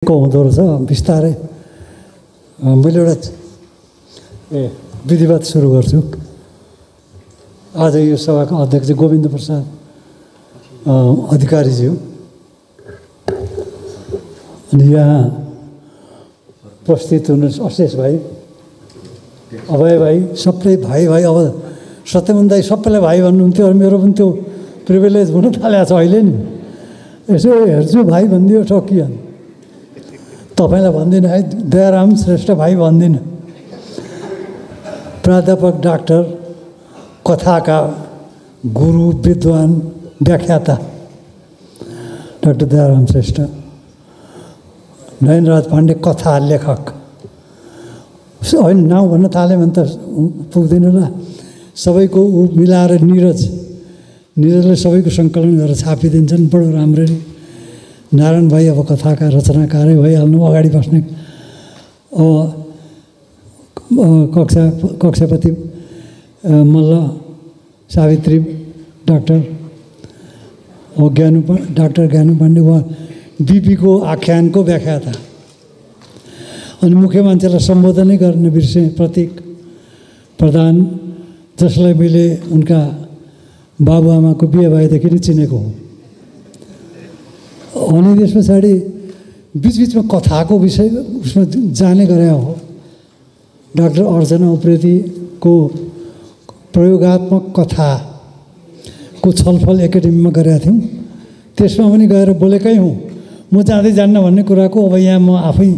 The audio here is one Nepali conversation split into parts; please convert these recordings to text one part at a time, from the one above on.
को हुँदो रहेछ बिस्तारै। मैले एउटा विधिवत सुरु गर्छु। आज यो सभाको अध्यक्ष गोविन्द प्रसाद अधिकारीज्यू अनि यहाँ उपस्थित हुनुहुन्छ अशेष भाइ, अभय भाइ, सबै भाइ भाइ। अब सत्यमन दाइ सबैलाई भाइ भन्नुहुन्थ्यो, मेरो पनि त्यो प्रिभिलेज हुन थालेको छ अहिले नि। यसो हेर्छु भाइ भनिदियो ठकिहाल्नु। तपाईँलाई भन्दिनँ है, दयाराम श्रेष्ठ भाइ भन्दिनँ। प्राध्यापक डाक्टर, कथाका गुरु, विद्वान, व्याख्याता डाक्टर दयाराम श्रेष्ठ, नयनराज पाण्डे कथा लेखक। होइन नाउँ भन्न थाल्यो भने त पुग्दैन ल। सबैको ऊ मिलाएर निरजले सबैको सङ्कलन गरेर छापिदिन्छन् बडो राम्ररी। नारायण भाइ अब कथाका रचनाकारै भइहाल्नु, अगाडि बस्ने कक्षापति मल्ल, सावित्री डाक्टर डाक्टर ज्ञानु पाण्डे, उहाँ बिपीको आख्यानको व्याख्याता। अनि मुख्य मान्छेलाई सम्बोधनै गर्न बिर्सेँ, प्रतीक प्रधान, जसलाई मैले उनका बाबुआमाको बिहे भएदेखि नै चिनेको हो। अनि त्यस पछाडि बिचबिचमा कथाको विषय उसमा जाने गरे हो। डाक्टर अर्चना उप्रेतीको प्रयोगात्मक कथाको छलफल एकाडेमीमा गरेका थियौँ। त्यसमा पनि गएर बोलेकै हुँ। म जाँदै जान्न भन्ने कुराको अब यहाँ म आफै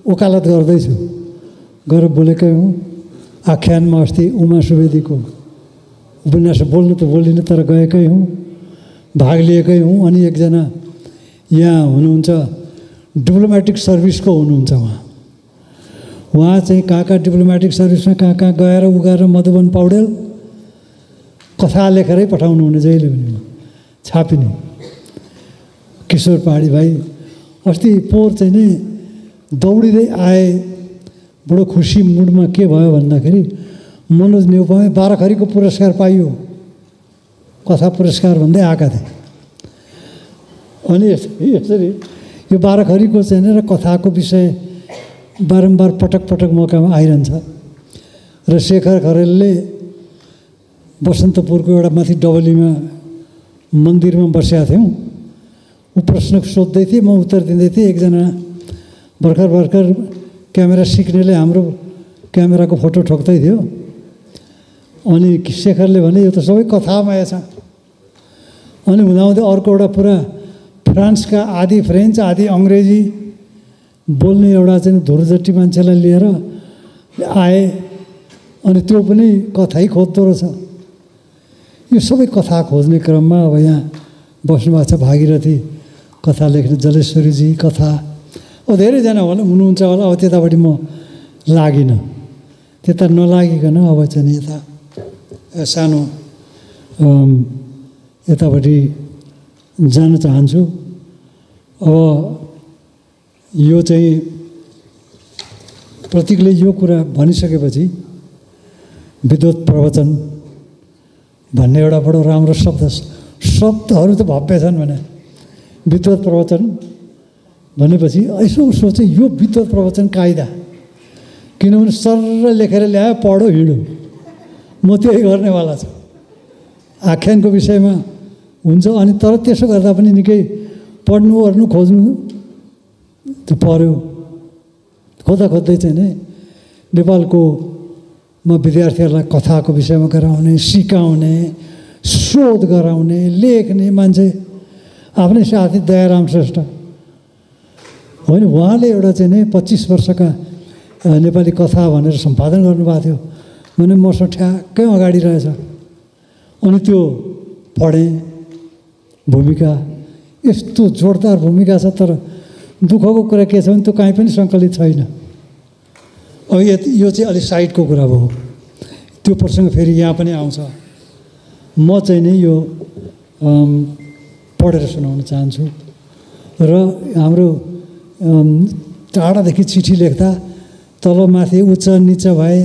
वकालत गर्दैछु। गएर बोलेकै हुँ। आख्यानमा अस्ति उमा सुवेदीको उपन्यास बोल्नु त बोलिनँ, तर गएकै हुँ, भाग लिएकै हुँ। अनि एकजना यहाँ हुनुहुन्छ डिप्लोमेटिक सर्भिसको हुनुहुन्छ, उहाँ चाहिँ कहाँ डिप्लोमेटिक सर्भिसमा कहाँ गएर उ गरेर मधुबन पौडेल कथा लेखेरै पठाउनु हुने जहिले पनि छापिने। किशोर पहाडी भाइ अस्ति पोहोर चाहिँ नि दौडिँदै आए, बडो खुसी मुडमा। के भयो भन्दाखेरि मनोज नेउपामा 12 खरीको पुरस्कार पाइयो, कथा पुरस्कार भन्दै आएका थिए। अनि यसरी यो 12 खरीको चाहिँ र कथाको विषय बारम्बार पटक पटक मौकामा आइरहन्छ। र शेखर खरेलले बसन्तपुरको एउटा माथि डबलीमा मन्दिरमा बसेका थियौँ। ऊ प्रश्न सोध्दै थिएँ, म उत्तर दिँदै थिएँ। एकजना भर्खर क्यामेरा सिक्नेले हाम्रो क्यामेराको फोटो ठोक्दै थियो। अनि शेखरले भने यो त सबै कथामा छ। अनि हुँदाहुँदै अर्को एउटा पुरा फ्रान्सका आधी फ्रेन्च आधी अङ्ग्रेजी बोल्ने एउटा चाहिँ धुर्जटी मान्छेलाई लिएर आए। अनि त्यो पनि कथै खोज्दो रहेछ। यो सबै कथा खोज्ने क्रममा अब यहाँ बस्नुभएको छ भागीरथी कथा लेख्ने, जलेश्वरीजी कथा, अब धेरैजना होला हुनुहुन्छ होला। अब त्यतापट्टि म लागिनँ, त्यता नलागिकन अब चाहिँ यता सानो यतापट्टि जान चाहन्छु। अब यो चाहिँ प्रतीकले यो कुरा भनिसकेपछि विद्वत प्रवचन भन्ने एउटा बडो राम्रो शब्दहरू त भव्य छन् भने विद्वत प्रवचन भनेपछि यसो सोचेँ यो विद्वत प्रवचन कायदा, किनभने सर लेखेर ल्यायो, पढो, हिँडो। म त्यही गर्नेवाला छु। आख्यानको विषयमा हुन्छ। अनि तर त्यसो गर्दा पनि निकै पढ्नु ओर्नु खोज्नु त पर्यो। खोज्दै चाहिँ नि नेपालको विद्यार्थीहरूलाई कथाको विषयमा गराउने, सिकाउने, शोध गराउने, लेख्ने मान्छे आफ्नै साथी दयाराम श्रेष्ठ होइन, उहाँले एउटा चाहिँ नि 25 वर्षका नेपाली कथा भनेर सम्पादन गर्नुभएको थियो। भने मसँग ठ्याक्कै अगाडि रहेछ। अनि त्यो पढेँ। भूमिका यस्तो जोरदार भूमिका छ, तर दुःखको कुरा के छ भने त्यो कहीँ पनि सङ्कलित छैन। अब यो चाहिँ अलिक साइडको कुरा भयो। त्यो प्रसङ्ग फेरि यहाँ पनि आउँछ। म चाहिँ नि यो पढेर सुनाउन चाहन्छु। र हाम्रो टाढादेखि चिठी लेख्दा तलमाथि उच्च निच भए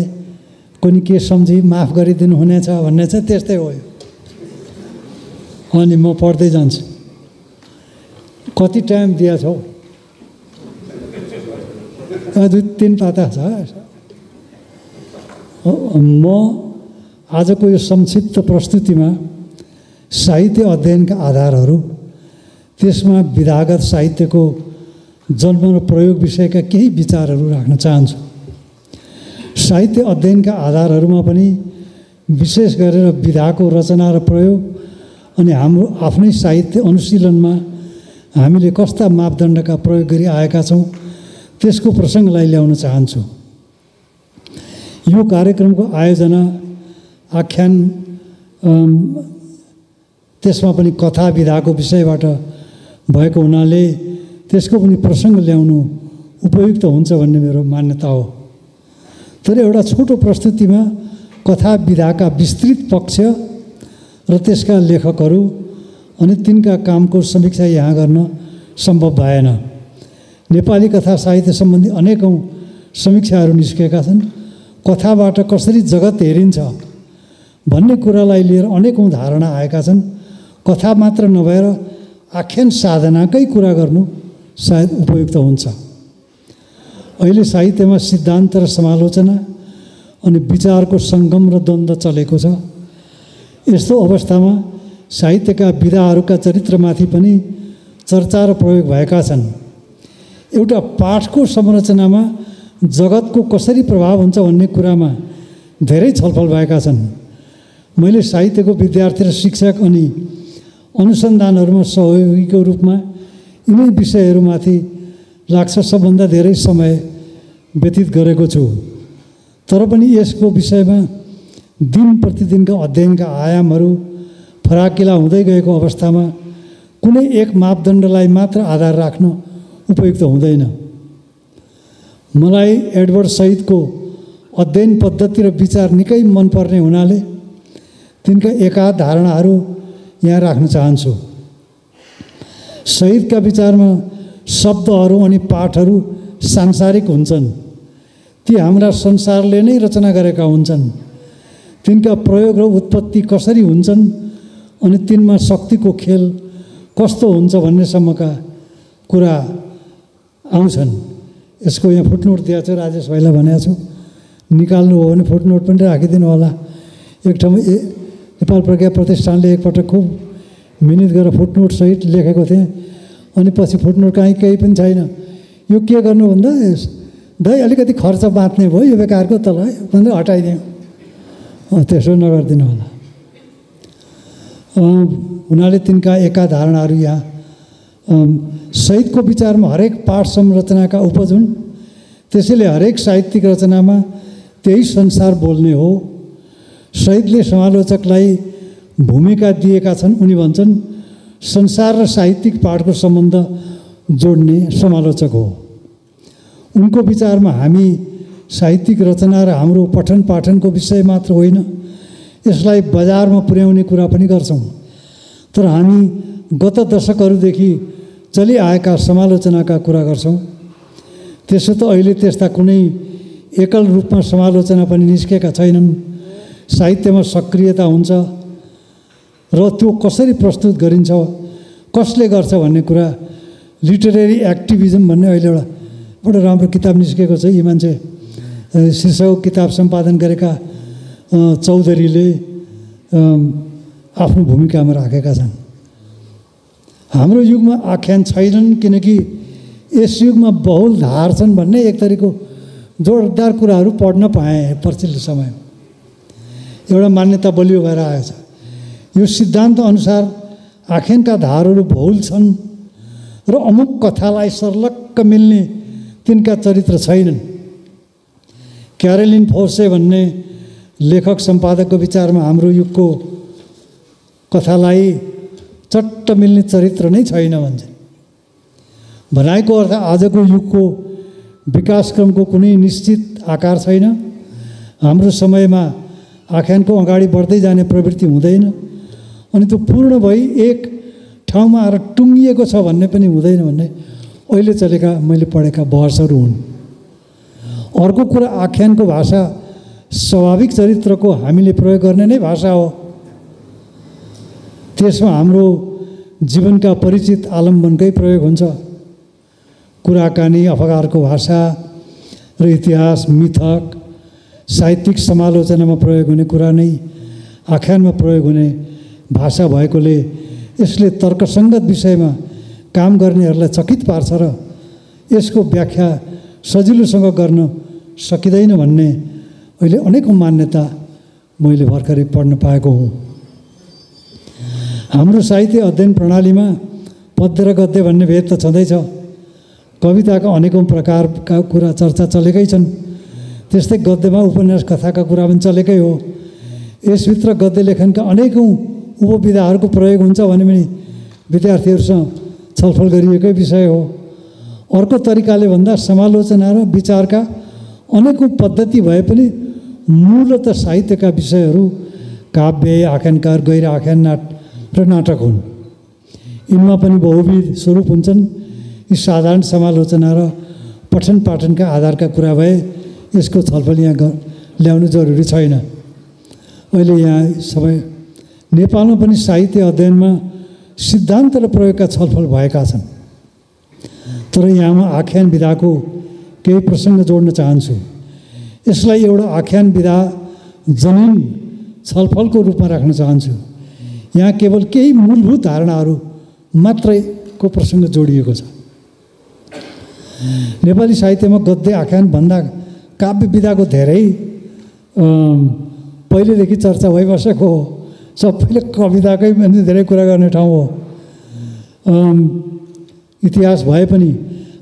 कुनै के सम्झी माफ गरिदिनु हुनेछ भन्ने चाहिँ त्यस्तै हो। अनि म पढ्दै जान्छु। कति टाइम दिया छौ? 2-3 पाता छ। म आजको यो संक्षिप्त प्रस्तुतिमा साहित्य अध्ययनका आधारहरू, त्यसमा विधागत साहित्यको जन्म र प्रयोग विषयका केही विचारहरू राख्न चाहन्छु। साहित्य अध्ययनका आधारहरूमा पनि विशेष गरेर विधाको रचना र प्रयोग अनि हाम्रो आफ्नै साहित्य अनुशीलनमा हामीले कस्ता मापदण्डका प्रयोग गरी आएका छौँ त्यसको प्रसङ्गलाई ल्याउन चाहन्छु। यो कार्यक्रमको आयोजना, आख्यान, त्यसमा पनि कथा विधाको विषयबाट भएको हुनाले त्यसको पनि प्रसङ्ग ल्याउनु उपयुक्त हुन्छ भन्ने मेरो मान्यता हो। तर एउटा छोटो प्रस्तुतिमा कथा विधाका विस्तृत पक्ष र त्यसका लेखकहरू अनि तिनका कामको समीक्षा यहाँ गर्न सम्भव भएन। नेपाली कथा साहित्य सम्बन्धी अनेकौँ समीक्षाहरू निस्केका छन्। कथाबाट कसरी जगत हेरिन्छ भन्ने कुरालाई लिएर अनेकौँ धारणा आएका छन्। कथा मात्र नभएर आख्यान साधनाकै कुरा गर्नु सायद उपयुक्त हुन्छ। अहिले साहित्यमा सिद्धान्त र समालोचना अनि विचारको सङ्गम र द्वन्द्व चलेको छ। यस्तो अवस्थामा साहित्यका विधाहरूका चरित्रमाथि पनि चर्चा र प्रयोग भएका छन्। एउटा पाठको संरचनामा जगतको कसरी प्रभाव हुन्छ भन्ने कुरामा धेरै छलफल भएका छन्। मैले साहित्यको विद्यार्थी र शिक्षक अनि अनुसन्धानहरूमा सहयोगीको रूपमा यिनै विषयहरूमाथि लाग्छ सबभन्दा धेरै समय व्यतीत गरेको छु। तर पनि यसको विषयमा दिन प्रतिदिनका अध्ययनका आयामहरू फराकिला हुँदै गएको अवस्थामा कुनै एक मापदण्डलाई मात्र आधार राख्न उपयुक्त हुँदैन। मलाई एडवर्ड सईदको अध्ययन पद्धति र विचार निकै मनपर्ने हुनाले तिनका एकाध धारणाहरू यहाँ राख्न चाहन्छु। सईदका विचारमा शब्दहरू अनि पाठहरू सांसारिक हुन्छन्। ती हाम्रा संसारले नै रचना गरेका हुन्छन्। तिनका प्रयोग र उत्पत्ति कसरी हुन्छन् अनि तिनमा शक्तिको खेल कस्तो हुन्छ भन्नेसम्मका कुरा आउँछन्। यसको यहाँ फुटनोट दिएको छु, राजेश भाइलाई भनेको छु, निकाल्नु हो भने फुटनोट पनि राखिदिनु होला। एक ठाउँमा नेपाल प्रज्ञा प्रतिष्ठानले एकपटक खुब मिहिनेत गरेर फुटनोट सहित लेखेको थिएँ। अनि पछि फुटनोट केही पनि छैन। यो के गर्नु भन्दा दाइ अलिकति खर्च बाँच्ने भयो यो बेकारको तल है भनेर हटाइदिउँ। त्यसो नगरिदिनु होला। हुनाले तिनका एका धारणाहरू यहाँ सहितको विचारमा हरेक पाठ संरचनाका उपज हुन्। त्यसैले हरेक साहित्यिक रचनामा त्यही संसार बोल्ने हो। सहितले समालोचकलाई भूमिका दिएका छन्। उनी भन्छन् संसार र साहित्यिक पाठको सम्बन्ध जोड्ने समालोचक हो। उनको विचारमा हामी साहित्यिक रचना र हाम्रो पठन पाठनको विषय मात्र होइन, यसलाई बजारमा पुर्याउने कुरा पनि गर्छौँ। तर हामी गत दशकहरूदेखि चलिआएका समालोचनाका कुरा गर्छौँ। त्यसो त अहिले त्यस्ता कुनै एकल रूपमा समालोचना पनि निस्केका छैनन्। साहित्यमा सक्रियता हुन्छ र त्यो कसरी प्रस्तुत गरिन्छ, कसले गर्छ भन्ने कुरा लिटरेरी एक्टिभिजम भन्ने अहिले एउटा बडो राम्रो किताब निस्केको छ। यी मान्छे शीर्षक किताब सम्पादन गरेका चौधरीले आफ्नो भूमिकामा राखेका छन्। हाम्रो युगमा आख्यान छैनन् किनकि यस युगमा बहुल धार छन् भन्ने एक थरीको जोरदार कुराहरू पढ्न पाएँ पछिल्लो समय। एउटा मान्यता बलियो भएर आएछ। यो सिद्धान्त अनुसार आख्यानका धारहरू बहुल छन् र अमुक कथालाई सर्लक्क मिल्ने तिनका चरित्र छैनन्। क्यारोलिन फोर्से भन्ने लेखक सम्पादकको विचारमा हाम्रो युगको कथालाई चट्ट मिल्ने चरित्र नै छैन भन्छ। भनाइको अर्थ आजको युगको विकासक्रमको कुनै निश्चित आकार छैन। हाम्रो समयमा आख्यानको अगाडि बढ्दै जाने प्रवृत्ति हुँदैन अनि त्यो पूर्ण भई एक ठाउँमा आएर टुङ्गिएको छ भन्ने पनि हुँदैन भन्ने अहिले चलेका मैले पढेका बहसहरू हुन्। अर्को कुरा आख्यानको भाषा स्वाभाविक चरित्रको हामीले प्रयोग गर्ने नै भाषा हो। त्यसमा हाम्रो जीवनका परिचित आलम्बनकै प्रयोग हुन्छ। कुराकानी, अफगारको भाषा, र इतिहास, मिथक, साहित्यिक समालोचनामा प्रयोग हुने कुरा नै आख्यानमा प्रयोग हुने भाषा भएकोले यसले तर्कसङ्गत विषयमा काम गर्नेहरूलाई चकित पार्छ र यसको व्याख्या सजिलोसँग गर्न सकिँदैन भन्ने अहिले अनेकौँ मान्यता मैले भर्खरै पढ्न पाएको हुँ। हाम्रो साहित्य अध्ययन प्रणालीमा पद्य र गद्य भन्ने भेद त छँदैछ। कविताका अनेकौँ प्रकारका कुरा चर्चा चलेकै छन्। त्यस्तै गद्यमा उपन्यास, कथाका कुरा पनि चलेकै हो। यसभित्र गद्य लेखनका अनेकौँ उपविधाहरूको प्रयोग हुन्छ भने पनि विद्यार्थीहरूसँग छलफल गरिएकै विषय हो। अर्को तरिकाले भन्दा समालोचना र विचारका अनेकौँ पद्धति भए पनि मूलतः साहित्यका विषयहरू काव्य, आख्यानकार, गैर आख्यान र नाटक हुन्। यिनमा पनि बहुविध स्वरूप हुन्छन्। यी साधारण समालोचना र पठन पाठनका आधारका कुरा भए यसको छलफल यहाँ ल्याउनु जरुरी छैन। अहिले यहाँ सबै नेपालमा पनि साहित्य अध्ययनमा सिद्धान्त र प्रयोगका छलफल भएका छन्। तर यहाँ म आख्यान विधाको केही प्रसङ्ग जोड्न चाहन्छु। यसलाई एउटा आख्यान विधा जमिन छलफलको रूपमा राख्न चाहन्छु। यहाँ केवल केही मूलभूत धारणाहरू मात्रैको प्रसङ्ग जोडिएको छ। नेपाली साहित्यमा गद्य आख्यान भन्दा काव्य विधाको धेरै पहिलेदेखि चर्चा भइबसेको हो। सबैले कविताकै पनि धेरै कुरा गर्ने ठाउँ हो। इतिहास भए पनि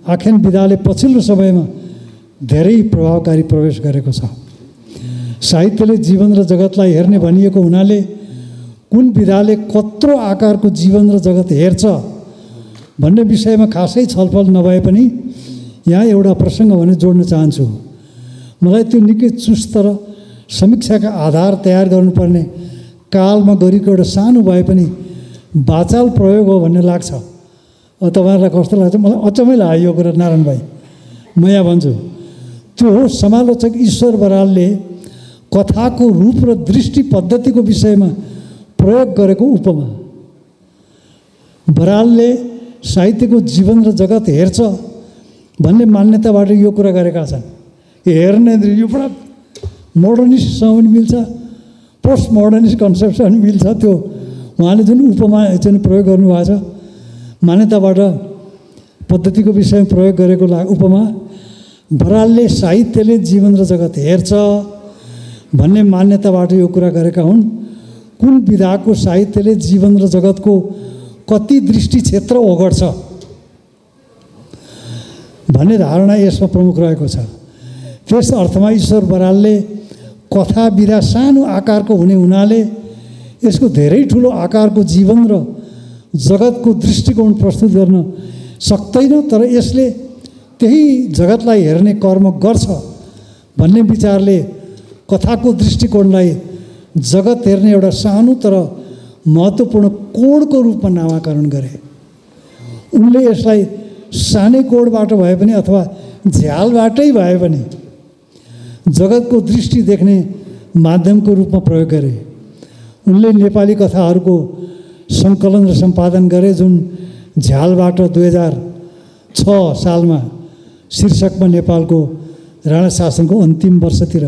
आख्यान विधाले पछिल्लो समयमा धेरै प्रभावकारी प्रवेश गरेको छ। साहित्यले जीवन र जगतलाई हेर्ने भनिएको हुनाले कुन विधाले कत्रो आकारको जीवन र जगत हेर्छ भन्ने विषयमा खासै छलफल नभए पनि यहाँ एउटा प्रसङ्ग भने जोड्न चाहन्छु। मलाई त्यो निकै चुस्त र समीक्षाका आधार तयार गर्नुपर्ने कालमा गरेको एउटा सानो भए पनि वाचाल प्रयोग हो भन्ने लाग्छ। अब तपाईँहरूलाई कस्तो लाग्छ? मलाई अचम्मै लाग्यो यो कुरा नारायण भाइ। म यहाँ भन्छु त्यो हो समालोचक ईश्वर बरालले कथाको रूप र दृष्टि पद्धतिको विषयमा प्रयोग गरेको उपमा। बरालले साहित्यको जीवन र जगत हेर्छ भन्ने मान्यताबाट यो कुरा गरेका छन्। हेर्ने यो बडा मोडर्निस्टसँग पनि मिल्छ, पोस्ट मोडर्निस्ट कन्सेप्टसँग पनि मिल्छ। त्यो उहाँले जुन उपमा चाहिँ प्रयोग गर्नुभएको छ, मान्यताबाट पद्धतिको विषयमा प्रयोग गरेको उपमा, बरालले साहित्यले जीवन र जगत हेर्छ भन्ने मान्यताबाट यो कुरा गरेका हुन्। कुन विधाको साहित्यले जीवन र जगतको कति दृष्टि क्षेत्र ओगट्छ भन्ने धारणा यसमा प्रमुख रहेको छ। त्यस अर्थमा ईश्वर बरालले कथा विधा सानो आकारको हुने हुनाले यसको धेरै ठुलो आकारको जीवन र जगतको दृष्टिकोण प्रस्तुत गर्न सक्दैन, तर यसले त्यही जगतलाई हेर्ने कर्म गर्छ भन्ने विचारले कथाको दृष्टिकोणलाई जगत हेर्ने एउटा सानो तर महत्त्वपूर्ण कोडको रूपमा नामाकरण गरे। उनले यसलाई सानै कोडबाट भए पनि अथवा झ्यालबाटै भए पनि जगतको दृष्टि देख्ने माध्यमको रूपमा प्रयोग गरे। उनले नेपाली कथाहरूको सङ्कलन र सम्पादन गरे, जुन झ्यालबाट 2006 सालमा शीर्षकमा नेपालको राणा शासनको अन्तिम वर्षतिर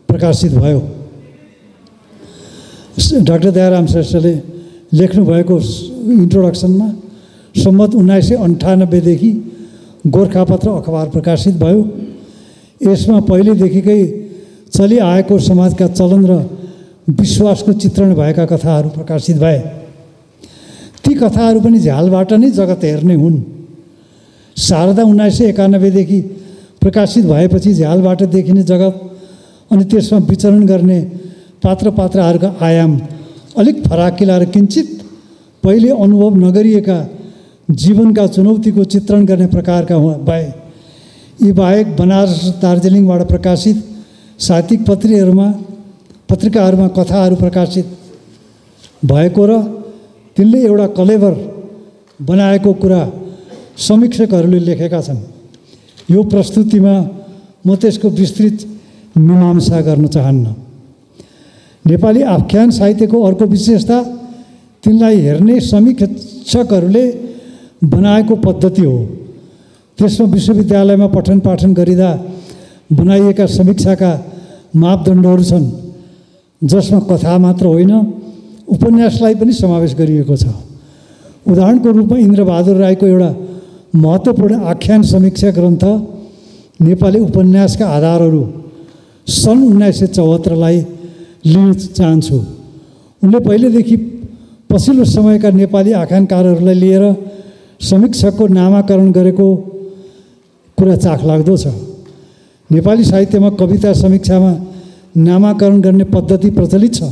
प्रकाशित भयो। डाक्टर दयाराम श्रेष्ठले लेख्नुभएको इन्ट्रोडक्सनमा सम्मत 1998 देखि गोरखापत्र अखबार प्रकाशित भयो। यसमा पहिलेदेखिकै चलिआएको समाजका चलन र विश्वासको चित्रण भएका कथाहरू प्रकाशित भए। ती कथाहरू पनि झ्यालबाट नै जगत हेर्ने हुन्। शारदा 1991 देखि प्रकाशित भएपछि झ्यालबाट देखिने जगत अनि त्यसमा विचरण गर्ने पात्र पात्राहरूका आयाम अलिक फराकिला र किञ्चित पहिले अनुभव नगरिएका जीवनका चुनौतीको चित्रण गर्ने प्रकारका भए। यी बाहेक बनारस दार्जिलिङबाट प्रकाशित साहित्यिक पत्रिकाहरूमा कथाहरू प्रकाशित भएको र तिनले एउटा कलेवर बनाएको कुरा समीक्षकहरूले लेखेका छन्। यो प्रस्तुतिमा म त्यसको विस्तृत मीमांसा गर्न चाहन्न। नेपाली आख्यान साहित्यको अर्को विशेषता तिनलाई हेर्ने समीक्षकहरूले बनाएको पद्धति हो। त्यसमा विश्वविद्यालयमा पठन पाठन गरिँदा बनाइएका समीक्षाका मापदण्डहरू छन्, जसमा कथा मात्र होइन उपन्यासलाई पनि समावेश गरिएको छ। उदाहरणको रूपमा इन्द्रबहादुर राईको एउटा महत्त्वपूर्ण आख्यान समीक्षा ग्रन्थ नेपाली उपन्यासका आधारहरू सन् 1974लाई लिन चाहन्छु। उनले पहिलेदेखि पछिल्लो समयका नेपाली आख्यानकारहरूलाई लिएर समीक्षकको नामाकरण गरेको कुरा चाखलाग्दो छ। नेपाली साहित्यमा कविता समीक्षामा नामाकरण गर्ने पद्धति प्रचलित छ,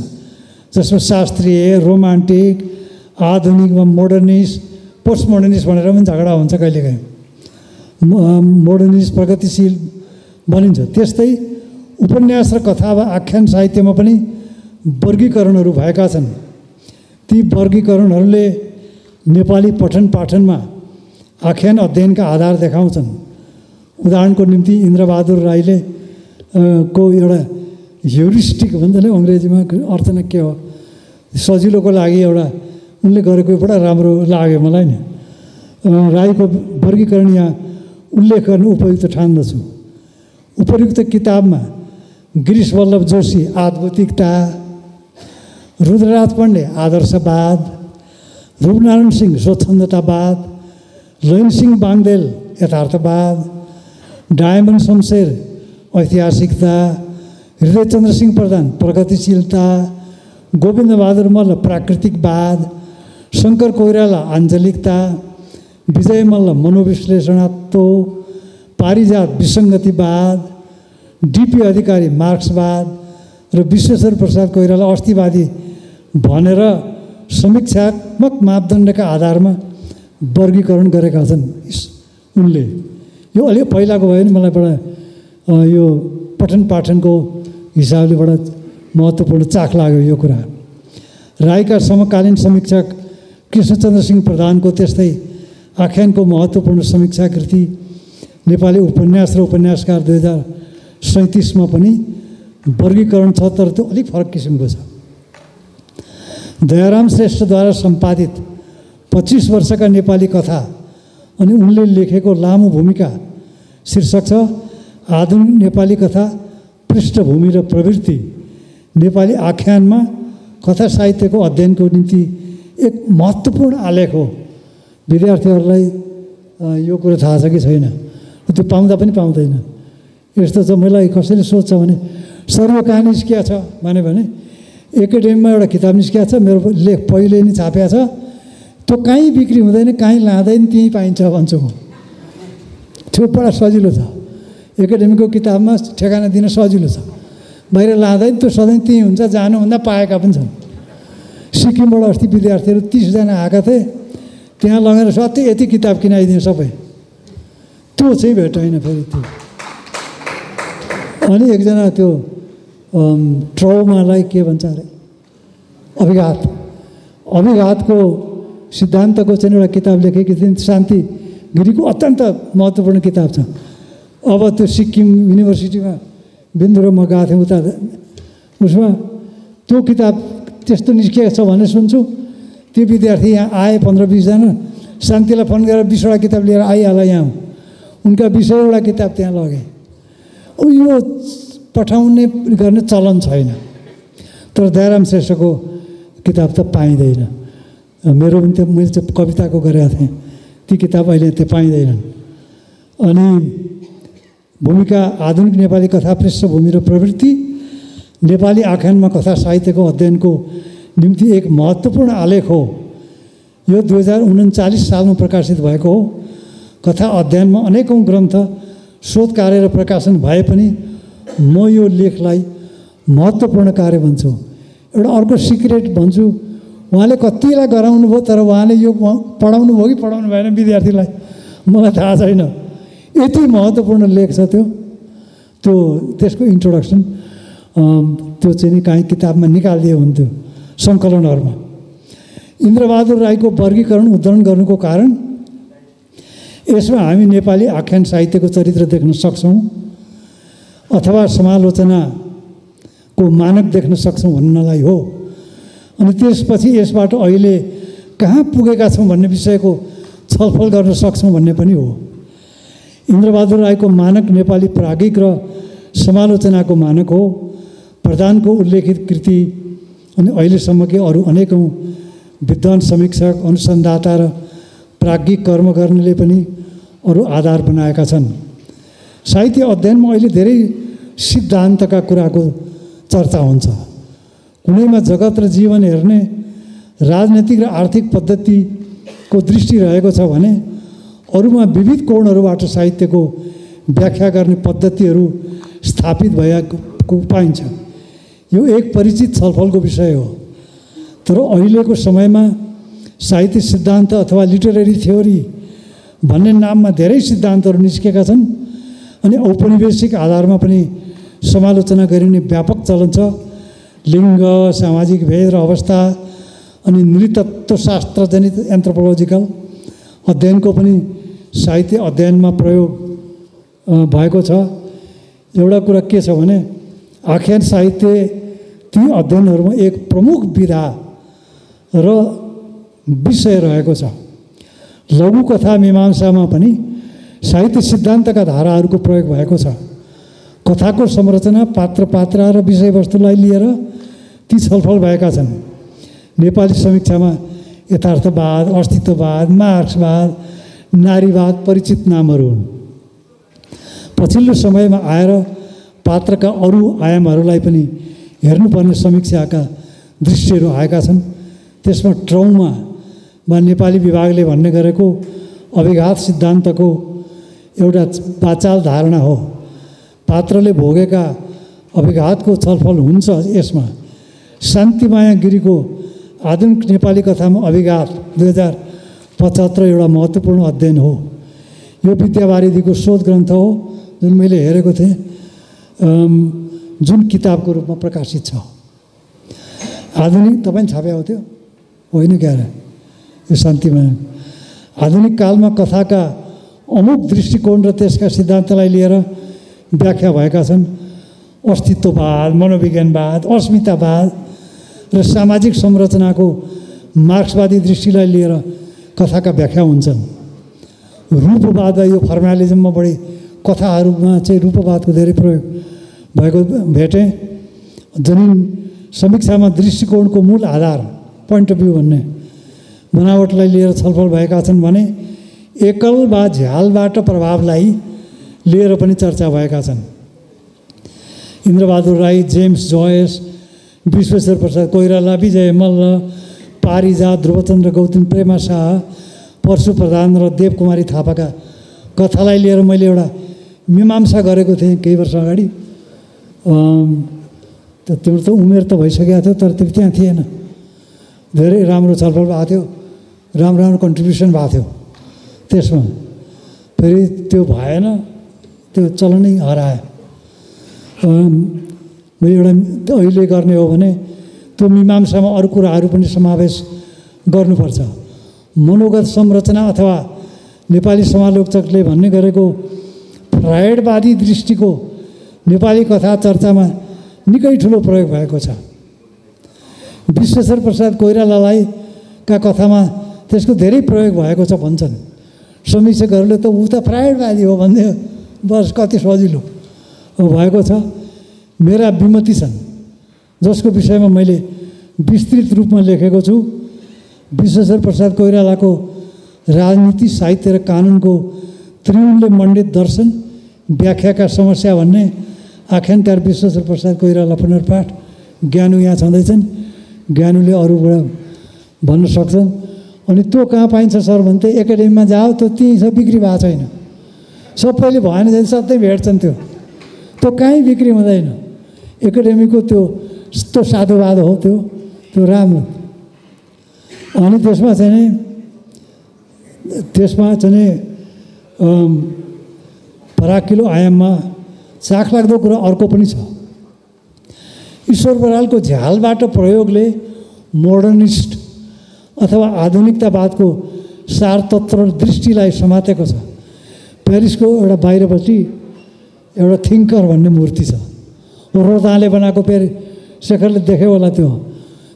जसमा शास्त्रीय, रोमान्टिक, आधुनिक वा मोडर्निस्ट, पोस्ट मोडर्निस्ट भनेर पनि झगडा हुन्छ कहिलेकाहीँ। मोडर्निस्ट प्रगतिशील भनिन्छ। त्यस्तै उपन्यास र कथा वा आख्यान साहित्यमा पनि वर्गीकरणहरू भएका छन्। ती वर्गीकरणहरूले नेपाली पठन पाठनमा आख्यान अध्ययनका आधार देखाउँछन्। उदाहरणको निम्ति इन्द्रबहादुर राईले को एउटा ह्युरिस्टिक भन्छ नि अङ्ग्रेजीमा, अर्थ नै के हो, सजिलोको लागि एउटा उनले गरेको बडा राम्रो लाग्यो मलाई नि। राईको वर्गीकरण यहाँ उल्लेख गर्न उपयुक्त ठान्दछु। उपयुक्त किताबमा गिरीश वल्लभ जोशी आध्यात्मिकता, रुद्रनाथ पण्डे आदर्शवाद, रूपनारायण सिंह स्वच्छन्दतावाद, लैनसिंह बाङ्देल यथार्थवाद, डायमन शमशेर ऐतिहासिकता, हृदयचन्द्र सिंह प्रधान प्रगतिशीलता, गोविन्दबहादुर मल्ल प्राकृतिकवाद, शङ्कर कोइराला आञ्चलिकता, विजय मल्ल मनोविश्लेषणात्मक, पारिजात विसङ्गतिवाद, डिपी अधिकारी मार्क्सवाद र विश्वेश्वर प्रसाद कोइराला अस्तिवादी भनेर समीक्षात्मक मापदण्डका आधारमा वर्गीकरण गरेका छन् उनले। यो अलिक पहिलाको भयो नि, मलाई बडा यो पठन पाठनको हिसाबले बडा महत्त्वपूर्ण चाख लाग्यो यो कुरा। राईका समकालीन समीक्षक कृष्णचन्द्र सिंह प्रधानको त्यस्तै आख्यानको महत्त्वपूर्ण समीक्षा कृति नेपाली उपन्यास र उपन्यासकार 2037मा पनि वर्गीकरण छ, तर त्यो अलिक फरक किसिमको छ। दयाराम श्रेष्ठद्वारा सम्पादित 25 वर्षका नेपाली कथा अनि उनले लेखेको लामो भूमिका शीर्षक छ आधुनिक नेपाली कथा पृष्ठभूमि र प्रवृत्ति। नेपाली आख्यानमा कथा साहित्यको अध्ययनको निम्ति एक महत्त्वपूर्ण आलेख हो। विद्यार्थीहरूलाई यो कुरा थाहा छ कि छैन, त्यो पाउँदा पनि पाउँदैन। यस्तो छ, मलाई कसैले सोध्छ भने सर्व कहाँ निस्किया छ भने एकाडेमीमा एउटा किताब निस्किया छ, मेरो लेख पहिले नै छापिया छ, त्यो कहीँ बिक्री हुँदैन, कहीँ लाँदैन, त्यहीँ पाइन्छ भन्छु म। त्यो बडा सजिलो छ, एकाडेमीको किताबमा ठेगाना दिन सजिलो छ, बाहिर लाँदैन, त्यो सधैँ त्यहीँ हुन्छ, जानुभन्दा पाएका पनि छन्। सिक्किमबाट अस्ति विद्यार्थीहरू 30 जना आएका थिए, त्यहाँ लगेर सबै यति किताब किनाइदिने सबै, त्यो चाहिँ भेटाइन फेरि त्यो। अनि एकजना त्यो ट्रौमालाई के भन्छ अरे, अभिघातको सिद्धान्तको चाहिँ एउटा किताब लेखेकी थिइन्, शान्ति गिरीको अत्यन्त महत्त्वपूर्ण किताब छ। अब त्यो सिक्किम युनिभर्सिटीमा बिन्दु र म गएको थिएँ उता, उसमा त्यो किताब त्यस्तो निस्किएको छ भन्ने सुन्छु। त्यो विद्यार्थी यहाँ आए 15-20 जना, शान्तिलाई फोन गरेर 20वटा किताब लिएर आइहाल यहाँ, उनका 20वटा किताब त्यहाँ लगे। यो पठाउने गर्ने चलन छैन, तर दयाराम श्रेष्ठको किताब त पाइँदैन। मेरो पनि त्यो मैले चाहिँ कविताको गरेका थिएँ, ती किताब अहिले त्यो पाइँदैनन्। अनि भूमिका आधुनिक नेपाली कथा पृष्ठभूमि र प्रवृत्ति नेपाली आख्यानमा कथा साहित्यको अध्ययनको निम्ति एक महत्त्वपूर्ण आलेख हो। यो 2039 सालमा प्रकाशित भएको हो। कथा अध्ययनमा अनेकौँ ग्रन्थ, शोध कार्य र प्रकाशन भए पनि म यो लेखलाई महत्त्वपूर्ण कार्य भन्छु। एउटा अर्को सिक्रेट भन्छु, उहाँले कतिलाई गराउनु भयो, तर उहाँले यो पढाउनु भयो कि पढाउनु भएन विद्यार्थीलाई मलाई थाहा छैन। यति महत्त्वपूर्ण लेख छ त्यो त्यसको इन्ट्रोडक्सन त्यो चाहिँ नि काहीँ किताबमा निकालिदियो हुन्थ्यो सङ्कलनहरूमा। इन्द्रबहादुर राईको वर्गीकरण उद्धरण गर्नुको कारण यसमा हामी नेपाली आख्यान साहित्यको चरित्र देख्न सक्छौँ अथवा समालोचनाको मानक देख्न सक्छौँ भन्नलाई हो। अनि त्यसपछि यसबाट अहिले कहाँ पुगेका छौँ भन्ने विषयको छलफल गर्न सक्छौँ भन्ने पनि हो। इन्द्रबहादुर राईको मानक नेपाली प्राज्ञिक र समालोचनाको मानक हो। प्रधानको उल्लेखित कृति अनि अहिलेसम्मकै अरू अनेकौँ विद्वान समीक्षक, अनुसन्धाता र प्राज्ञिक कर्म गर्नेले पनि अरू आधार बनाएका छन्। साहित्य अध्ययनमा अहिले धेरै सिद्धान्तका कुराको चर्चा हुन्छ। कुनैमा जगत र जीवन हेर्ने राजनैतिक र आर्थिक पद्धतिको दृष्टि रहेको छ भने अरूमा विविध कोणहरूबाट साहित्यको व्याख्या गर्ने पद्धतिहरू स्थापित भएको पाइन्छ। यो एक परिचित छलफलको विषय हो। तर अहिलेको समयमा साहित्य सिद्धान्त अथवा लिटरेरी थ्योरी भन्ने नाममा धेरै सिद्धान्तहरू निस्केका छन् अनि औपनिवेशिक आधारमा पनि समालोचना गरिने व्यापक चलन छ। लिङ्ग, सामाजिक भेद र अवस्था अनि नृतत्वशास्त्रजनित एन्थ्रोपोलोजिकल अध्ययनको पनि साहित्य अध्ययनमा प्रयोग भएको छ। एउटा कुरा के छ भने आख्यान साहित्य ती अध्ययनहरूमा एक प्रमुख विधा र विषय रहेको छ। लघुकथा मीमांसामा पनि साहित्य सिद्धान्तका धाराहरूको प्रयोग भएको छ। कथाको संरचना, पात्र र विषयवस्तुलाई लिएर ती छलफल भएका छन्। नेपाली समीक्षामा यथार्थवाद, अस्तित्ववाद, मार्क्सवाद, नारीवाद परिचित नामहरू हुन्। पछिल्लो समयमा आएर पात्रका अरू आयामहरूलाई पनि हेर्नुपर्ने समीक्षाका दृश्यहरू आएका छन्। त्यसमा ट्रौमा वा नेपाली विभागले भन्ने गरेको अभिघात सिद्धान्तको एउटा वाचाल धारणा हो। पात्रले भोगेका अभिघातको छलफल हुन्छ यसमा। शान्तिमाया गिरीको आधुनिक नेपाली कथामा अभिघात 2075 एउटा महत्त्वपूर्ण अध्ययन हो। यो विद्यावारिधीको शोध ग्रन्थ हो जुन मैले हेरेको थिएँ, जुन किताबको रूपमा प्रकाशित छ। आधुनिक तपाईँ छाप्या हो त्यो होइन क्या रे यो शान्तिमाया। आधुनिक कालमा कथाका अमुक दृष्टिकोण र त्यसका सिद्धान्तलाई लिएर व्याख्या भएका छन्। अस्तित्ववाद, मनोविज्ञानवाद, अस्मितावाद र सामाजिक संरचनाको मार्क्सवादी दृष्टिलाई लिएर कथाका व्याख्या हुन्छन्। रूपवाद वा यो फर्मालिजममा बढी कथाहरूमा चाहिँ रूपवादको धेरै प्रयोग भएको भेटेँ। जनिन समीक्षामा दृष्टिकोणको मूल आधार, पोइन्ट अफ भ्यू भन्ने बनावटलाई लिएर छलफल भएका छन् भने एकल वा झ्यालबाट प्रभावलाई लिएर पनि चर्चा भएका छन्। इन्द्रबहादुर राई, जेम्स जोयस, विश्वेश्वर प्रसाद कोइराला, विजय मल्ल, पारिजात, ध्रुवचन्द्र गौतम, प्रेमा शाह, परशु प्रधान र देवकुमारी थापाका कथालाई लिएर मैले एउटा मीमांसा गरेको थिएँ केही वर्ष अगाडि। तिम्रो त उमेर त भइसकेको थियो तर त्यो त्यहाँ थिएन। धेरै राम्रो छलफल भएको थियो, राम्रो कन्ट्रिब्युसन भएको थियो त्यसमा। फेरि त्यो भएन, त्यो चलनै हरायो। मैले एउटा अहिले गर्ने हो भने त्यो मीमांसामा अरू कुराहरू पनि समावेश गर्नुपर्छ। मनोगत संरचना अथवा नेपाली समालोचकले भन्ने गरेको फ्रायडवादी दृष्टिको नेपाली कथा चर्चामा निकै ठुलो प्रयोग भएको छ। विश्वेश्वर प्रसाद कोइरालालाई का कथामा त्यसको धेरै प्रयोग भएको छ भन्छन् समीक्षकहरूले। त ऊ त फ्रायडवादी हो भन्दै बस कति सजिलो भएको छ। मेरा विमति छन् जसको विषयमा मैले विस्तृत रूपमा लेखेको छु। विश्वेश्वर प्रसाद कोइरालाको राजनीति, साहित्य र कानुनको त्रिउनले मण्डित दर्शन व्याख्याका समस्या भन्ने आख्यानकार विश्वेश्वर प्रसाद कोइराला पुनर्पाठ। ज्ञानु यहाँ छँदैछन्, ज्ञानुले अरूबाट भन्न सक्छन्। अनि त्यो कहाँ पाइन्छ सर भने त एकाडेमीमा जाओ, त्यो त्यहीँ छ, बिक्री भएको छैन। सबैले भएन भने सधैँ भेट्छन्, त्यो कहीँ बिक्री हुँदैन। एकाडेमीको त्यो साधुवाद हो त्यो राम्रो। अनि त्यसमा चाहिँ फराकिलो आयाममा चाखलाग्दो कुरा अर्को पनि छ। ईश्वर बरालको झ्यालबाट प्रयोगले मोडर्निस्ट अथवा आधुनिकतावादको सारतत्व दृष्टिलाई समातेको छ। पेरिसको एउटा बाहिरपट्टि एउटा थिङ्कर भन्ने मूर्ति छ, रोदाले बनाएको। शेखरले देख्यो होला, त्यो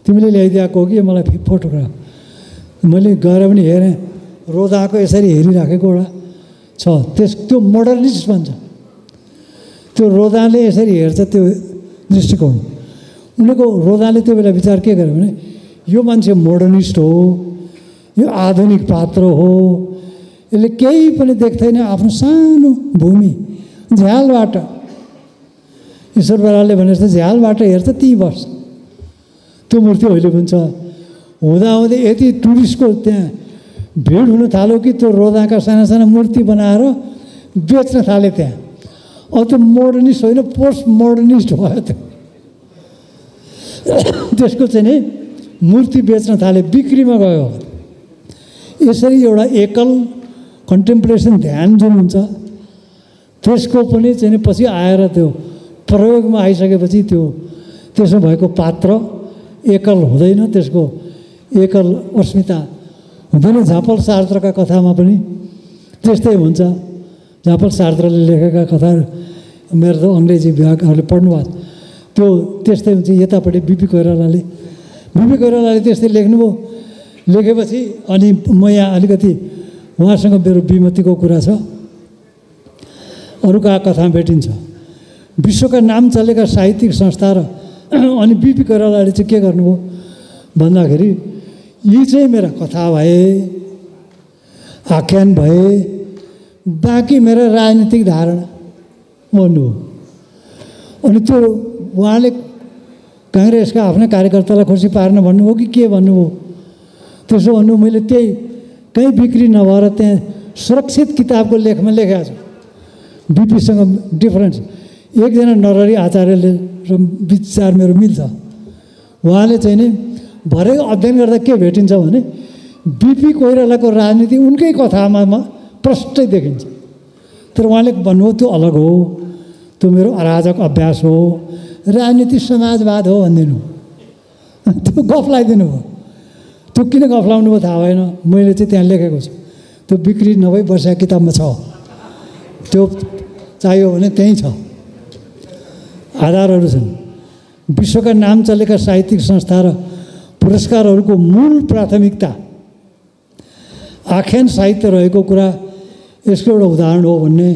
तिमीले ल्याइदिएको हो कि मलाई फोटोग्राफ। मैले गएर पनि हेरेँ, रोदाको यसरी हेरिराखेको एउटा छ। त्यो मोडर्निस्ट भन्छ। त्यो रोदाले यसरी हेर्छ त्यो दृष्टिकोण। उनीहरूको रोदाले त्यो बेला विचार के गर्यो भने यो मान्छे मोडर्निस्ट हो, यो आधुनिक पात्र हो, यसले केही पनि देख्दैन, आफ्नो सानो भूमि झ्यालबाट, ईश्वर बरालले भने जस्तो झ्यालबाट हेर्छ त्यहीँ बस्छ। त्यो मूर्ति अहिले पनि छ। हुँदाहुँदै यति टुरिस्टको त्यहाँ भिड हुन थाल्यो कि त्यो रोदाका साना साना मूर्ति बनाएर बेच्न थाले त्यहाँ। अब त्यो मोडर्निस्ट होइन, पोस्ट मोडर्निस्ट भयो त्यो। त्यसको चाहिँ नि मूर्ति बेच्न थाले, बिक्रीमा गयो। यसरी एउटा एकल कन्टेम्प्लेसन ध्यान जुन हुन्छ त्यसको पनि चाहिँ नि पछि आएर त्यो प्रयोगमा आइसकेपछि त्यो त्यसमा भएको पात्र एकल हुँदैन, त्यसको एकल अस्मिता हुँदैन। झापल सार्त्रका कथामा पनि त्यस्तै हुन्छ। झापल सार्त्रले लेखेका कथाहरू मेरो त अङ्ग्रेजी विभागहरूले पढ्नुभएको, त्यो त्यस्तै हुन्छ। यतापट्टि बिपी कोइरालाले त्यस्तै लेख्नुभयो। लेखेपछि अनि म यहाँ अलिकति उहाँसँग मेरो विमतिको कुरा छ। अरूका कथा भेटिन्छ। विश्वका नाम चलेका साहित्यिक संस्था र अनि बिपी कोइरालाले चाहिँ के गर्नुभयो भन्दाखेरि यी चाहिँ मेरा कथा भए, आख्यान भए, बाँकी मेरा राजनीतिक धारणा भन्नुभयो। अनि त्यो उहाँले काङ्ग्रेसका आफ्नै कार्यकर्तालाई खुसी पार्न भन्नुभयो कि के भन्नुभयो? त्यसो भन्नु मैले त्यही कहीँ बिक्री नभएर त्यहाँ सुरक्षित किताबको लेखमा लेखेको छु। बिपीसँग डिफरेन्स, एकजना नरहरि आचार्यले र विचार मेरो मिल्छ। उहाँले चाहिँ नि भरे अध्ययन गर्दा के भेटिन्छ भने बिपी कोइरालाको राजनीति उनकै कथामा प्रष्टै देखिन्छ। तर उहाँले भन्नुभयो त्यो अलग हो, त्यो मेरो अराजक अभ्यास हो, राजनीति समाजवाद हो भनिदिनु। त्यो गफ लगाइदिनु भयो। त्यो किन गफ लगाउनु भयो थाहा भएन। मैले चाहिँ त्यहाँ लेखेको छु, त्यो बिक्री नभई बसेको किताबमा छ। त्यो चाहियो भने त्यहीँ छ, आधारहरू छन्। विश्वका नाम चलेका साहित्यिक संस्था र पुरस्कारहरूको मूल प्राथमिकता आख्यान साहित्य रहेको कुरा यसको एउटा उदाहरण हो भन्ने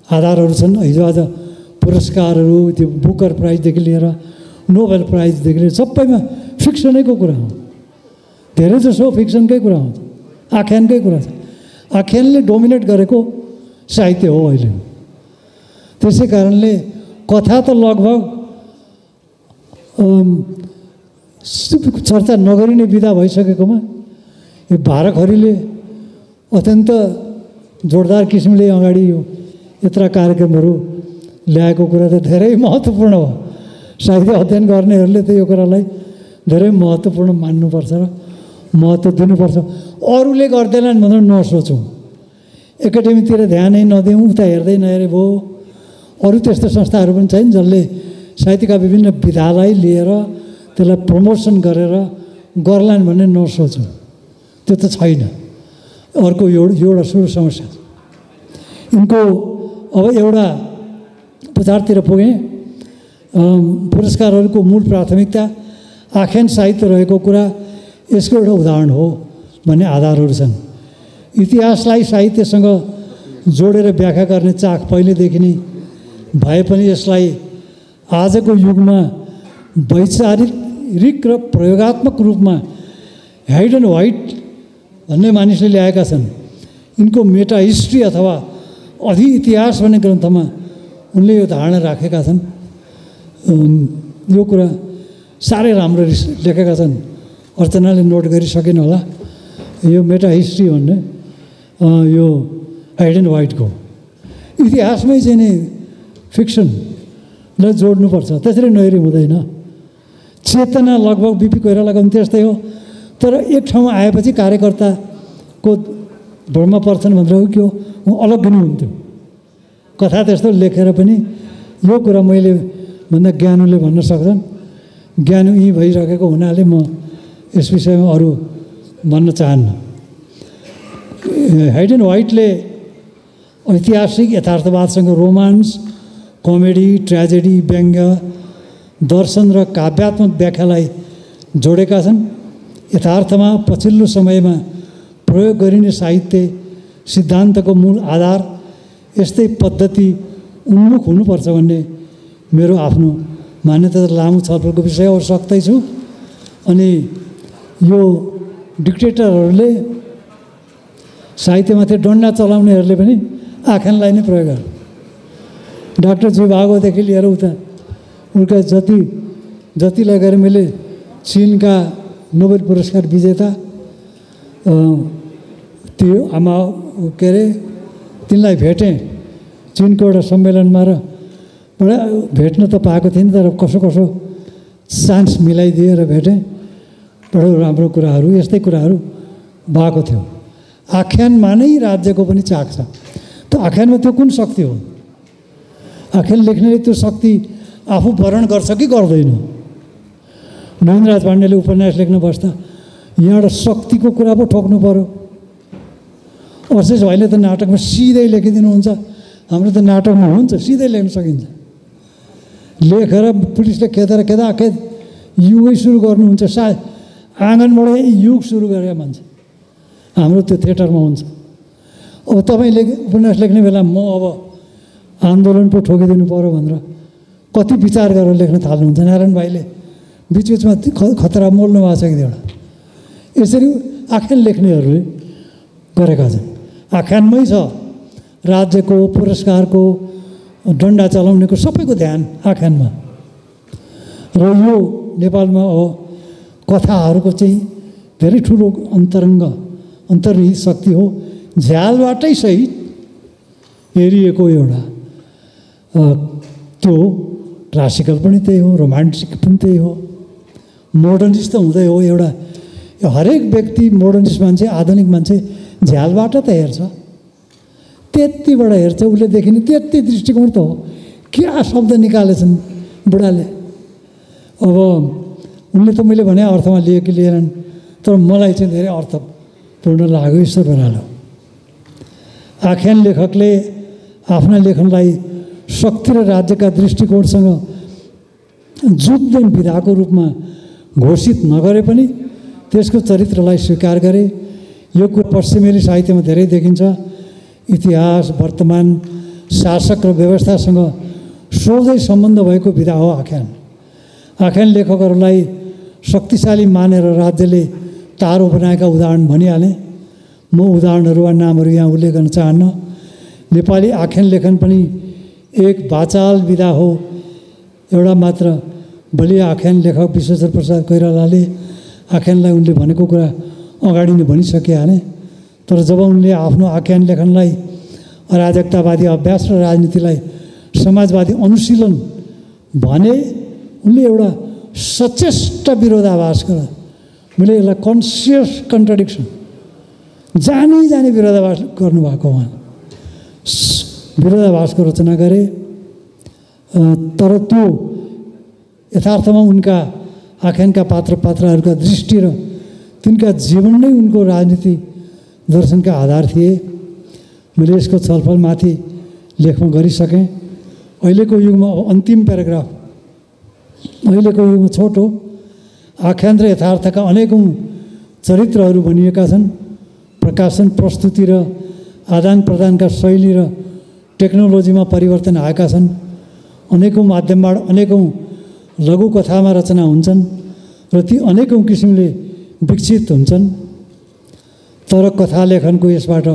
आधारहरू छन्। हिजोआज पुरस्कारहरू त्यो बुकर प्राइजदेखि लिएर नोबेल प्राइजदेखि लिएर सबैमा फिक्सनैको कुरा हो। धेरै जसो फिक्सनकै कुरा हुन्छ, आख्यानकै कुरा छ। आख्यानले डोमिनेट गरेको साहित्य हो अहिले। त्यसै कारणले कथा त लगभग चर्चा नगरिने विधा भइसकेकोमा यो भारखरीले अत्यन्त जोरदार किसिमले अगाडि यो यत्र कार्यक्रमहरू ल्याएको कुरा त धेरै महत्त्वपूर्ण हो। साहित्य अध्ययन गर्नेहरूले त यो कुरालाई धेरै महत्त्वपूर्ण मान्नुपर्छ र महत्त्व दिनुपर्छ। अरूले गर्दैनन् भनेर नसोचौँ, एकाडेमीतिर ध्यानै नदिउँ, उता हेर्दै नहेरे भयो। अरू त्यस्तो संस्थाहरू पनि छन् जसले साहित्यका विभिन्न विधालाई लिएर त्यसलाई प्रमोसन गरेर गर्लान् भन्ने नसोचौँ, त्यो त छैन। अर्को एउटा सुरु समस्या यिनको। अब एउटा पछाडितिर पुगेँ। पुरस्कारहरूको मूल प्राथमिकता आख्यान साहित्य रहेको कुरा यसको एउटा उदाहरण हो भन्ने आधारहरू छन्। इतिहासलाई साहित्यसँग जोडेर व्याख्या गर्ने चाख पहिलेदेखि नै भए पनि यसलाई आजको युगमा वैचारिक र प्रयोगात्मक रूपमा हाइड एन्ड व्हाइट भन्ने मानिसले ल्याएका छन्। यिनको मेटा हिस्ट्री अथवा अधि इतिहास भन्ने ग्रन्थमा उनले यो धारणा राखेका छन्। यो कुरा साह्रै राम्रो लेखेका छन्। अर्चनाले नोट गरिसकेन होला। यो मेटा हिस्ट्री भन्ने यो हाइड एन्ड व्हाइटको इतिहासमै चाहिँ नि फिक्सनलाई जोड्नुपर्छ, त्यसरी नहेरी हुँदैन। चेतना लगभग बिपी कोइरालाको पनि त्यस्तै हो। तर एक ठाउँमा आएपछि कार्यकर्ताको भ्रममा पर्छन् भनेर हो कि हो अलग पनि हुन्थ्यो। कथा त्यस्तो लेखेर पनि यो कुरा मैले भन्दा ज्ञानुले भन्न सक्छन्। ज्ञानु यहीँ भइरहेको हुनाले म यस विषयमा अरू भन्न चाहन्न। हाइड एन्ड व्हाइटले ऐतिहासिक यथार्थवादसँग रोमान्स, कमेडी, ट्रेजेडी, व्यङ्ग्य, दर्शन र काव्यात्मक व्याख्यालाई जोडेका छन्। यथार्थमा पछिल्लो समयमा प्रयोग गरिने साहित्य सिद्धान्तको मूल आधार यस्तै पद्धति उन्मुख हुनुपर्छ भन्ने मेरो आफ्नो मान्यता। लामो छलफलको विषय हो सक्दैछु। अनि यो डिक्टेटरहरूले साहित्यमाथि डन्डा चलाउनेहरूले पनि आख्यानलाई नै प्रयोग गर्छ। डाक्टर जी भागवतदेखि लिएर उता उनका जतिलाई गएर मैले चीनका नोबेल पुरस्कार विजेता त्यो आमा के अरे तिनलाई भेटेँ चीनको एउटा सम्मेलनमा र बडा भेट्न त पाएको थिइनँ, तर कसो चान्स मिलाइदिएर भेटेँ। बडो राम्रो कुराहरू यस्तै कुराहरू भएको थियो। आख्यानमा नै राज्यको पनि चाख छ। त आख्यानमा त्यो कुन शक्ति हो? आख्यान लेख्नेले त्यो शक्ति आफू वर्ण गर्छ कि गर्दैन? नरेन्द्रनाथ पाण्डेले उपन्यास लेख्न बस्दा यहाँ एउटा शक्तिको कुरा पो ठोक्नु पर्यो। अशेष भाइले त नाटकमा सिधै लेखिदिनुहुन्छ। हाम्रो त नाटकमा हुन्छ सिधै लेख्न सकिन्छ। लेखेर पुलिसले खेदेर खेद युगै सुरु गर्नुहुन्छ। सायद आँगनबाटै युग सुरु गरे मान्छे। हाम्रो त्यो थिएटरमा हुन्छ। अब तपाईँले उपन्यास लेख्ने बेला म अब आन्दोलन पो ठोकिदिनु पऱ्यो भनेर कति विचार गरेर लेख्न थाल्नुहुन्छ। नारायण भाइले बिचबिचमा खतरा मोल्नु भएको छ कि एउटा। यसरी आख्यान लेख्नेहरूले गरेका छन्। आख्यानमै छ राज्यको, पुरस्कारको, डन्डा चलाउनेको सबैको ध्यान आख्यानमा। र यो नेपालमा अब कथाहरूको चाहिँ धेरै ठुलो अन्तर्निहित शक्ति हो। झ्यालबाटै सहित हेरिएको एउटा त्यो क्लासिकल पनि त्यही हो, रोमान्टिक पनि त्यही हो, मोडर्निस्ट त हुँदै हो। एउटा हरेक व्यक्ति मोडर्निस्ट मान्छे, आधुनिक मान्छे झ्यालबाट त हेर्छ, त्यतिबाट हेर्छ। उसले देखिने त्यति दृष्टिकोण त हो। क्या शब्द निकालेछन् बुढाले। अब उनले त मैले भने अर्थमा लिए कि लिएनन्, तर मलाई चाहिँ धेरै अर्थपूर्ण लाग्यो। ईश्वर बरालो आख्यान लेखकले आफ्ना लेखनलाई शक्ति र राज्यका दृष्टिकोणसँग जुझ्दै विधाको रूपमा घोषित नगरे पनि त्यसको चरित्रलाई स्वीकार गरे। यो कुरा पश्चिमेली साहित्यमा धेरै देखिन्छ। इतिहास, वर्तमान, शासक र व्यवस्थासँग सोझै सम्बन्ध भएको विधा हो आख्यान। आख्यान लेखकहरूलाई शक्तिशाली मानेर राज्यले तारो बनाएका उदाहरण भनिहालेँ। म उदाहरणहरू वा नामहरू यहाँ उल्लेख गर्न चाहन्न। नेपाली आख्यान लेखन पनि एक वाचाल विधा हो। एउटा मात्र बलिया आख्यान लेखक विश्वेश्वर प्रसाद कोइरालाले आख्यानलाई उनले भनेको कुरा अगाडि नै भनिसकिहाले। तर जब उनले आफ्नो आख्यान लेखनलाई अराजकतावादी अभ्यास र राजनीतिलाई समाजवादी अनुशीलन भने उनले एउटा सचेष्ट विरोधाभास गरे। मैले यसलाई कन्सियस कन्ट्रडिक्सन जानी विरोधाभास गर्नुभएको उहाँ विरोधाभासको रचना गरे। तर त्यो यथार्थमा उनका आख्यानका पात्रहरूका दृष्टि र तिनका जीवन नै उनको राजनीति दर्शनका आधार थिए। मैले यसको छलफलमाथि लेखमा गरिसकेँ। अहिलेको युगमा अन्तिम प्याराग्राफ, अहिलेको युगमा छोटो आख्यान र यथार्थका अनेकौँ चरित्रहरू बनिएका छन्। प्रकाशन, प्रस्तुति र आदान प्रदानका शैली र टेक्नोलोजीमा परिवर्तन आएका छन्। अनेकौँ माध्यमबाट अनेकौँ लघुकथामा रचना हुन्छन् र ती अनेकौँ किसिमले विकसित हुन्छन्। तर कथा लेखनको यसबाट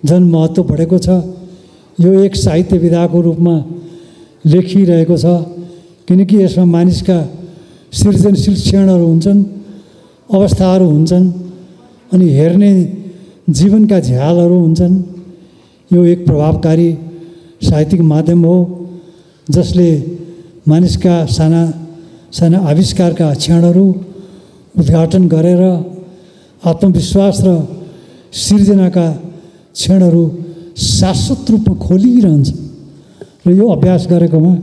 झन् महत्त्व बढेको छ। यो एक साहित्य विधाको रूपमा लेखिरहेको छ, किनकि यसमा मानिसका सृजनशील क्षणहरू हुन्छन्, अवस्थाहरू हुन्छन्, अनि हेर्ने जीवनका झ्यालहरू हुन्छन्। यो एक प्रभावकारी साहित्यिक माध्यम हो जसले मानिसका साना साना आविष्कारका क्षणहरू उद्घाटन गरेर आत्मविश्वास र सृजनाका क्षणहरू शाश्वत रूपमा खोलिरहन्छ। र यो अभ्यास गरेकोमा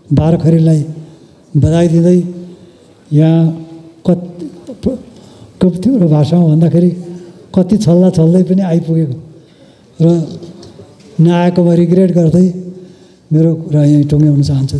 बारखरीलाई बधाई दिँदै यहाँ कति एउटा भाषामा भन्दाखेरि कति छल्दै पनि आइपुगेको र नआएकोमा रिग्रेट गर्दै मेरो कुरा यहीँ टुङ्ग्याउन चाहन्छु।